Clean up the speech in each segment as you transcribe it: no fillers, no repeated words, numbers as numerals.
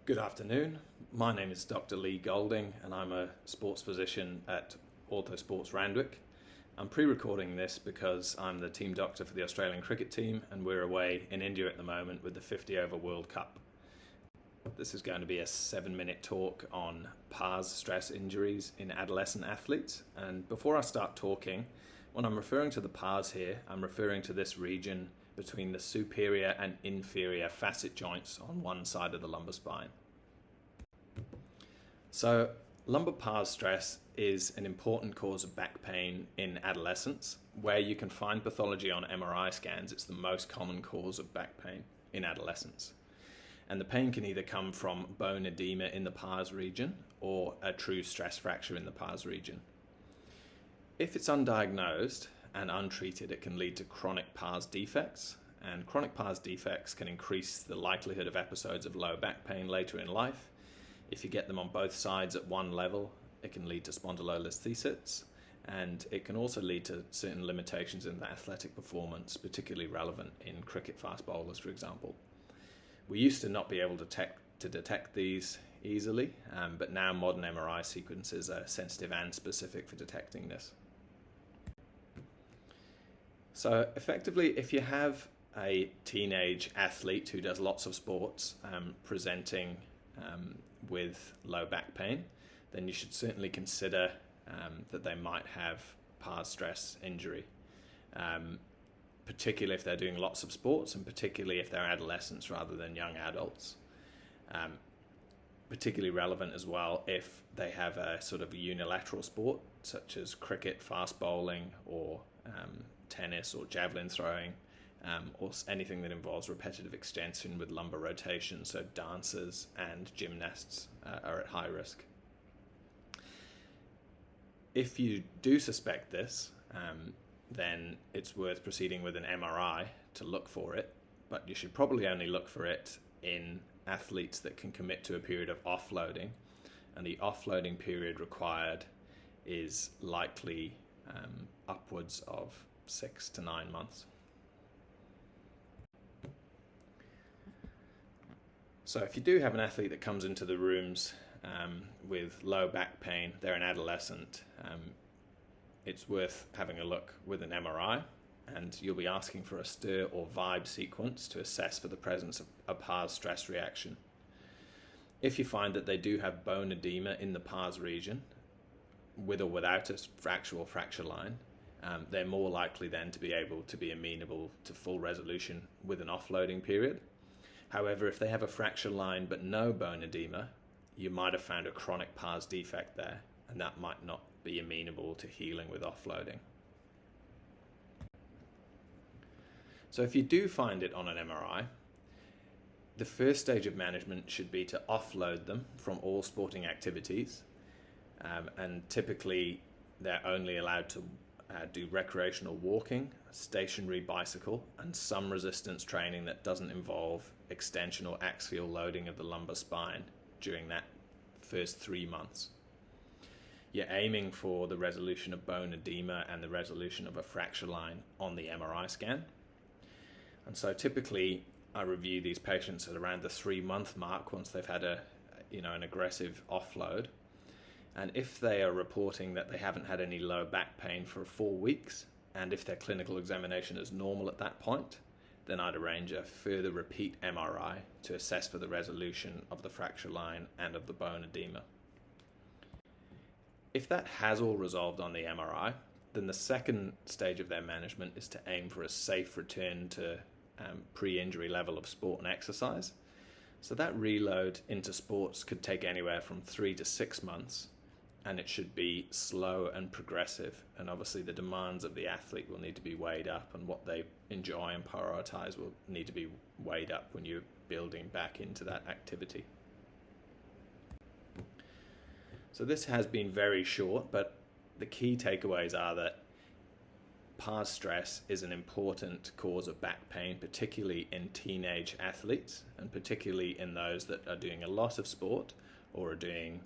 Good afternoon. My name is Dr. Leigh Golding and I'm a sports physician at Ortho Sports Randwick. I'm pre-recording this because I'm the team doctor for the Australian cricket team and we're away in India at the moment with the 50 over World Cup. This is going to be a 7-minute talk on pars stress injuries in adolescent athletes. And before I start talking, when I'm referring to the pars here, I'm referring to this region between the superior and inferior facet joints on one side of the lumbar spine. So lumbar pars stress is an important cause of back pain in adolescents. Where you can find pathology on MRI scans, it's the most common cause of back pain in adolescents. And the pain can either come from bone edema in the pars region or a true stress fracture in the pars region. If it's undiagnosed and untreated, it can lead to chronic pars defects, and chronic pars defects can increase the likelihood of episodes of lower back pain later in life. If you get them on both sides at one level, it can lead to spondylolisthesis, and it can also lead to certain limitations in the athletic performance, particularly relevant in cricket fast bowlers, for example. We used to not be able to detect these easily, but now modern MRI sequences are sensitive and specific for detecting this. So effectively, if you have a teenage athlete who does lots of sports presenting with low back pain, then you should certainly consider that they might have pars stress injury, particularly if they're doing lots of sports and particularly if they're adolescents rather than young adults. Particularly relevant as well if they have a sort of unilateral sport such as cricket, fast bowling, or tennis or javelin throwing, or anything that involves repetitive extension with lumbar rotation, so dancers and gymnasts are at high risk. If you do suspect this, then it's worth proceeding with an MRI to look for it, but you should probably only look for it in athletes that can commit to a period of offloading, and the offloading period required is likely upwards of 6 to 9 months. So if you do have an athlete that comes into the rooms with low back pain, they're an adolescent, it's worth having a look with an MRI, and you'll be asking for a stir or vibe sequence to assess for the presence of a pars stress reaction. If you find that they do have bone edema in the pars region, with or without a fracture or fracture line, they're more likely then to be able to be amenable to full resolution with an offloading period. However, if they have a fracture line but no bone edema, you might have found a chronic pars defect there, and that might not be amenable to healing with offloading. So if you do find it on an MRI, the first stage of management should be to offload them from all sporting activities, and typically they're only allowed to do recreational walking, stationary bicycle, and some resistance training that doesn't involve extension or axial loading of the lumbar spine during that first 3 months. You're aiming for the resolution of bone edema and the resolution of a fracture line on the MRI scan. And so typically I review these patients at around the 3-month mark once they've had an aggressive offload. And if they are reporting that they haven't had any low back pain for 4 weeks, and if their clinical examination is normal at that point, then I'd arrange a further repeat MRI to assess for the resolution of the fracture line and of the bone edema. If that has all resolved on the MRI, then the second stage of their management is to aim for a safe return to pre-injury level of sport and exercise. So that reload into sports could take anywhere from 3 to 6 months, and it should be slow and progressive, and obviously the demands of the athlete will need to be weighed up, and what they enjoy and prioritize will need to be weighed up when you're building back into that activity. So this has been very short, but the key takeaways are that pars stress is an important cause of back pain, particularly in teenage athletes, and particularly in those that are doing a lot of sport or are doing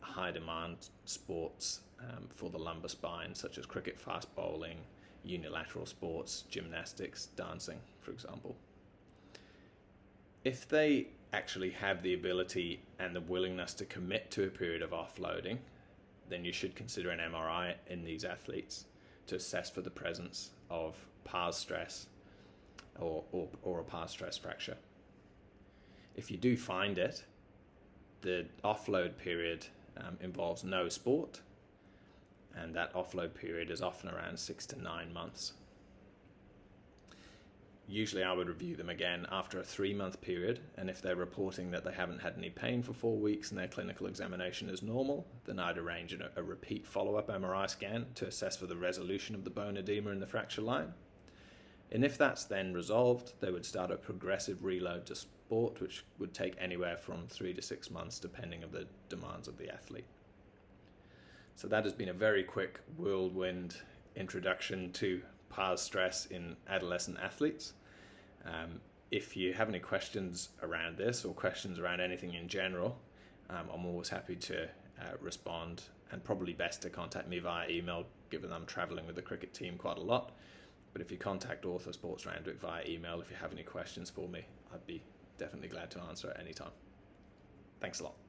high demand sports for the lumbar spine, such as cricket, fast bowling, unilateral sports, gymnastics, dancing, for example. If they actually have the ability and the willingness to commit to a period of offloading, then you should consider an MRI in these athletes to assess for the presence of pars stress or a pars stress fracture. If you do find it, the offload period involves no sport, and that offload period is often around 6 to 9 months. Usually I would review them again after a 3-month period, and if they're reporting that they haven't had any pain for 4 weeks and their clinical examination is normal, then I'd arrange a repeat follow-up MRI scan to assess for the resolution of the bone edema in the fracture line. And if that's then resolved, they would start a progressive reload to sport, which would take anywhere from 3 to 6 months depending on the demands of the athlete. So that has been a very quick whirlwind introduction to pars stress in adolescent athletes. If you have any questions around this or questions around anything in general, I'm always happy to respond, and probably best to contact me via email, given I'm traveling with the cricket team quite a lot. But if you contact Author Sports Randwick via email, if you have any questions for me, I'd be definitely glad to answer at any time. Thanks a lot.